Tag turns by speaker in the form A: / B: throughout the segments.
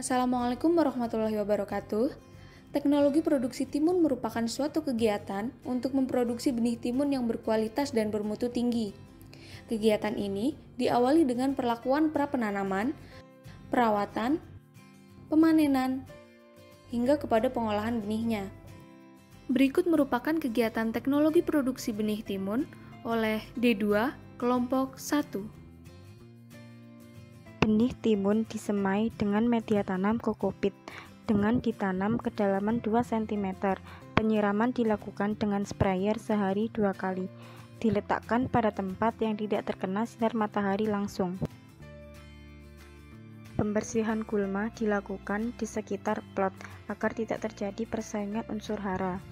A: Assalamualaikum warahmatullahi wabarakatuh. Teknologi produksi timun merupakan suatu kegiatan untuk memproduksi benih timun yang berkualitas dan bermutu tinggi. Kegiatan ini diawali dengan perlakuan pra-penanaman, perawatan, pemanenan, hingga kepada pengolahan benihnya. Berikut merupakan kegiatan teknologi produksi benih timun oleh D2 kelompok 1.
B: Benih timun disemai dengan media tanam kokopit dengan ditanam kedalaman 2 cm. Penyiraman dilakukan dengan sprayer sehari 2 kali. Diletakkan pada tempat yang tidak terkena sinar matahari langsung. Pembersihan gulma dilakukan di sekitar plot agar tidak terjadi persaingan unsur hara.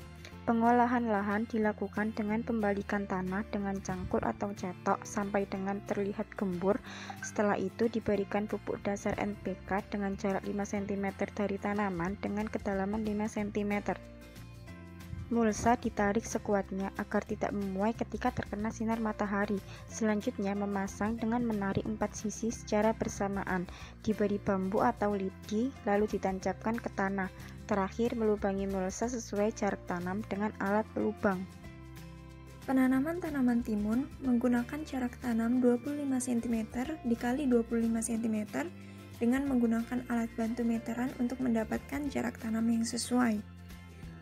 B: Pengolahan lahan dilakukan dengan pembalikan tanah dengan cangkul atau cetok sampai dengan terlihat gembur. Setelah itu diberikan pupuk dasar NPK dengan jarak 5 cm dari tanaman dengan kedalaman 5 cm. Mulsa ditarik sekuatnya agar tidak memuai ketika terkena sinar matahari. Selanjutnya memasang dengan menarik 4 sisi secara bersamaan. Diberi bambu atau lidi lalu ditancapkan ke tanah. Terakhir melubangi mulsa sesuai jarak tanam dengan alat pelubang.
A: Penanaman tanaman timun menggunakan jarak tanam 25 cm dikali 25 cm dengan menggunakan alat bantu meteran untuk mendapatkan jarak tanam yang sesuai.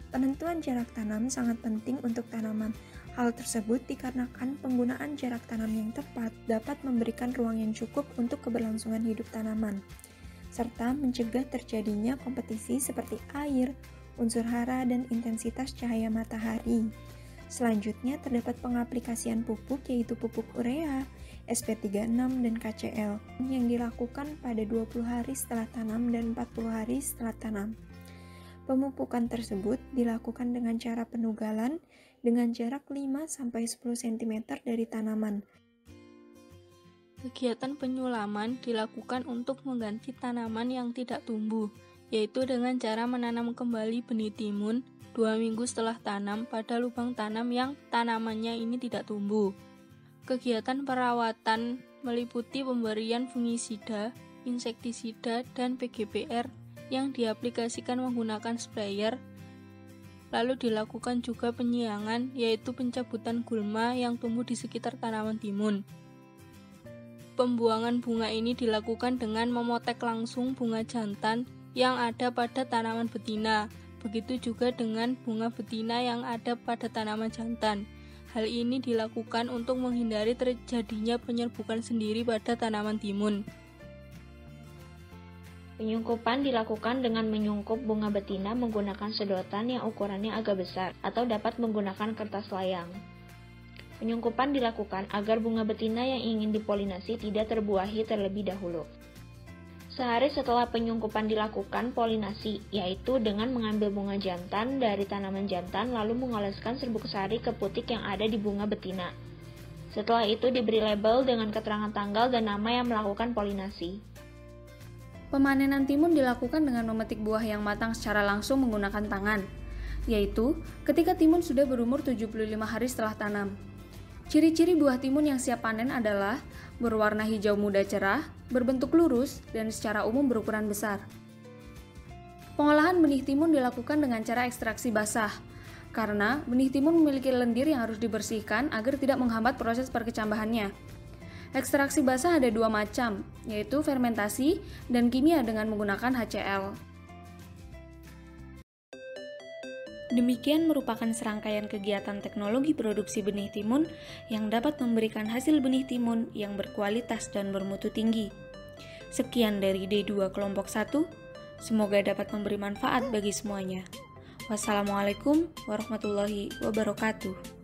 A: Penentuan jarak tanam sangat penting untuk tanaman. Hal tersebut dikarenakan penggunaan jarak tanam yang tepat dapat memberikan ruang yang cukup untuk keberlangsungan hidup tanaman, serta mencegah terjadinya kompetisi seperti air, unsur hara, dan intensitas cahaya matahari. Selanjutnya terdapat pengaplikasian pupuk yaitu pupuk urea, SP36, dan KCL yang dilakukan pada 20 hari setelah tanam dan 40 hari setelah tanam. Pemupukan tersebut dilakukan dengan cara penugalan dengan jarak 5-10 cm dari tanaman.
C: Kegiatan penyulaman dilakukan untuk mengganti tanaman yang tidak tumbuh, yaitu dengan cara menanam kembali benih timun 2 minggu setelah tanam pada lubang tanam yang tanamannya ini tidak tumbuh. Kegiatan perawatan meliputi pemberian fungisida, insektisida, dan PGPR yang diaplikasikan menggunakan sprayer. Lalu dilakukan juga penyiangan, yaitu pencabutan gulma yang tumbuh di sekitar tanaman timun. Pembuangan bunga ini dilakukan dengan memotek langsung bunga jantan yang ada pada tanaman betina. Begitu juga dengan bunga betina yang ada pada tanaman jantan. Hal ini dilakukan untuk menghindari terjadinya penyerbukan sendiri pada tanaman timun.
D: Penyungkupan dilakukan dengan menyungkup bunga betina menggunakan sedotan yang ukurannya agak besar atau dapat menggunakan kertas layang. Penyungkupan dilakukan agar bunga betina yang ingin dipolinasi tidak terbuahi terlebih dahulu. Sehari setelah penyungkupan dilakukan polinasi, yaitu dengan mengambil bunga jantan dari tanaman jantan lalu mengoleskan serbuk sari ke putik yang ada di bunga betina. Setelah itu diberi label dengan keterangan tanggal dan nama yang melakukan polinasi.
A: Pemanenan timun dilakukan dengan memetik buah yang matang secara langsung menggunakan tangan, yaitu ketika timun sudah berumur 75 hari setelah tanam. Ciri-ciri buah timun yang siap panen adalah berwarna hijau muda cerah, berbentuk lurus, dan secara umum berukuran besar. Pengolahan benih timun dilakukan dengan cara ekstraksi basah, karena benih timun memiliki lendir yang harus dibersihkan agar tidak menghambat proses perkecambahannya. Ekstraksi basah ada 2 macam, yaitu fermentasi dan kimia dengan menggunakan HCl. Demikian merupakan serangkaian kegiatan teknologi produksi benih timun yang dapat memberikan hasil benih timun yang berkualitas dan bermutu tinggi. Sekian dari D2 kelompok 1, semoga dapat memberi manfaat bagi semuanya. Wassalamualaikum warahmatullahi wabarakatuh.